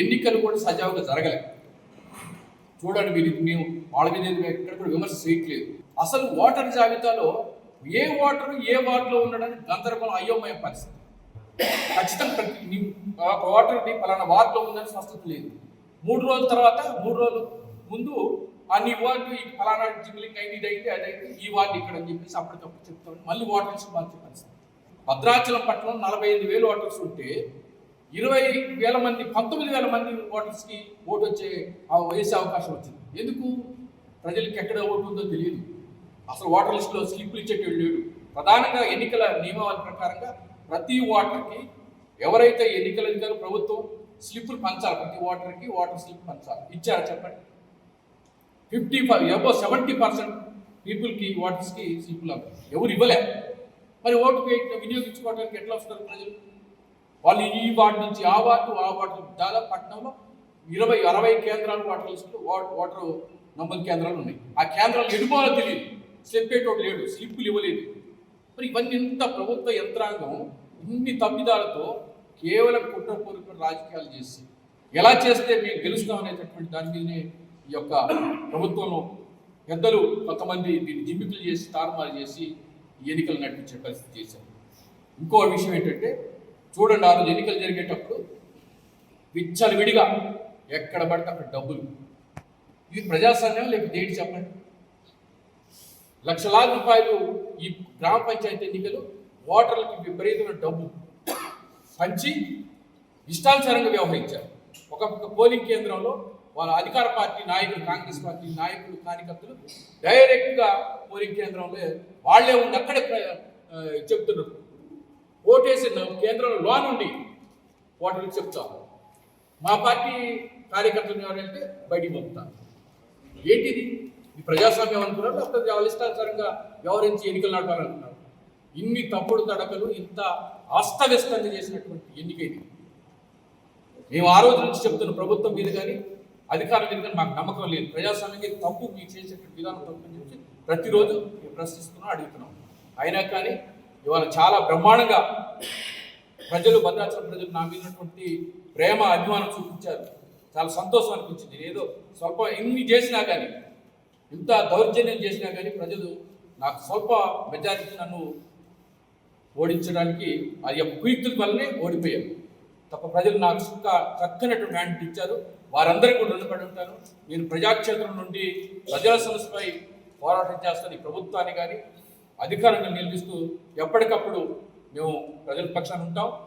ఎన్నికలు కూడా సజావుగా జరగలేదు. చూడండి, మీరు మేము వాళ్ళ మీద ఎక్కడ కూడా విమర్శ చేయట్లేదు. అసలు ఓటర్ జాబితాలో ఏ ఓటరు ఏ వార్డులో ఉన్నాడని గందరగోళం అయోమయ పరిస్థితి. ఖచ్చితంగా ఒక ఓటర్ని పలానా వార్డులో ఉందని స్పష్టత లేదు. 3 రోజుల తర్వాత 3 రోజులు ముందు అన్ని వార్డు ఈ ఫలానా జిమ్లింగ్ అయింది, ఇదైతే అదైతే ఈ వార్డు ఇక్కడ అని చెప్పేసి అప్పటికప్పుడు చెప్తామని మళ్ళీ ఓటర్స్ మార్చే పరిస్థితి. భద్రాచలం పట్టణం 45,000 ఓటర్స్ ఉంటే 20,000 మంది 19,000 మంది ఓటర్స్కి ఓటు వేసే అవకాశం వచ్చింది. ఎందుకు? ప్రజలకు ఎక్కడ ఓటు ఉందో తెలియదు. అసలు ఓటర్ లిస్టులో స్లిప్పులు ఇచ్చేటోళ్ళు లేడు. ప్రధానంగా ఎన్నికల నియమావళి ప్రకారంగా ప్రతి ఓటర్కి ఎవరైతే ఎన్నికల అధికారులు ప్రభుత్వం స్లిప్పులు పంచాలి, ప్రతి ఓటర్కి ఓటర్ స్లిప్ పంచాలి. ఇచ్చారా చెప్పండి? 70% పీపుల్కి ఓటర్స్కి స్లిప్పులు ఎవరు ఇవ్వలే. మరి ఓటు వినియోగించుకోవడానికి ఎట్లా వస్తారు ప్రజలు? వాళ్ళు ఈ వార్డు నుంచి ఆ వార్డు దాదాపు పట్టణంలో 20-60 కేంద్రాలు ఓటర్ లిస్టులు ఓటరు నమోదు కేంద్రాలు ఉన్నాయి. ఆ కేంద్రాలు ఎడుకోవాలో తెలియదు, చెప్పేటోడు లేడు, స్లిప్పులు ఇవ్వలేదు. మరి ఇవన్నీ ఇంత ప్రభుత్వ యంత్రాంగం ఇన్ని తప్పిదాలతో కేవలం కుట్రపూరిత రాజకీయాలు చేసి ఎలా చేస్తే మేము గెలుస్తాం అనేటటువంటి దాని మీదనే ఈ యొక్క ప్రభుత్వంలో పెద్దలు కొంతమంది దీన్ని జిమ్మికులు చేసి తారుమారు చేసి ఎన్నికలు నడిపించే పరిస్థితి చేశారు. ఇంకో విషయం ఏంటంటే, చూడండి, ఆ రోజు ఎన్నికలు జరిగేటప్పుడు విచ్చలవిడిగా ఎక్కడ పడితే అక్కడ డబ్బులు. ఇది ప్రజాస్వామ్యం లేకపోతే ఏంటి చెప్పండి? లక్షలాది రూపాయలు ఈ గ్రామ పంచాయతీ ఎన్నికలు ఓటర్లకి విపరీతమైన డబ్బు పంచి ఇష్టానుసారంగా వ్యవహరించారు. ఒక పోలింగ్ కేంద్రంలో వాళ్ళ అధికార పార్టీ నాయకులు, కాంగ్రెస్ పార్టీ నాయకులు, కార్యకర్తలు డైరెక్ట్గా పోలింగ్ కేంద్రంలో వాళ్లే ఉండి అక్కడే చెప్తున్నారు. ఓటేసిన కేంద్రంలో లోనుండి ఓటర్లకు చెప్తారు. మా పార్టీ కార్యకర్తలు ఎవరంటే బయటికి పంపుతారు. ఏంటిది? ఈ ప్రజాస్వామ్యం అనుకున్నారు, లేకపోతే వాళ్ళ ఇష్టానుసారంగా వ్యవహరించి ఎన్నికలు నడపాలనుకున్నారు. ఇన్ని తప్పుడు తడకలు, ఇంత అస్తవ్యస్తంగా చేసినటువంటి ఎన్నిక ఇది. మేము ఆ రోజు నుంచి చెప్తున్న ప్రభుత్వం మీద కానీ అధికారుల మీద కానీ మాకు నమ్మకం లేదు. ప్రజాస్వామ్యానికి తప్పు మీరు చేసేటువంటి విధానం తప్పు అని చెప్పి ప్రతిరోజు ప్రశ్నిస్తున్నాం, అడుగుతున్నాం. అయినా కానీ ఇవాళ చాలా బ్రహ్మాండంగా ప్రజలు, భద్రాచలం ప్రజలు నా మీద ప్రేమ అభిమానం చూపించారు. చాలా సంతోషం అనిపించింది. ఏదో స్వల్ప ఇన్ని చేసినా కానీ, ఇంత దౌర్జన్యం చేసినా కానీ ప్రజలు నాకు స్వల్ప మెజారిటీ నన్ను ఓడించడానికి ఆ యొక్క కుయుక్తుల వల్లనే ఓడిపోయారు తప్ప ప్రజలు నాకు చక్కనటువంటి హ్యాండ్ ఇచ్చారు. వారందరికీ కూడా రుణపడి ఉంటాను. నేను ప్రజాక్షేత్రం నుండి ప్రజల సమస్యపై పోరాటం చేస్తాను. ఈ ప్రభుత్వాన్ని కానీ అధికారంగా నిలిపిస్తూ ఎప్పటికప్పుడు మేము ప్రజల పక్షాన ఉంటాం.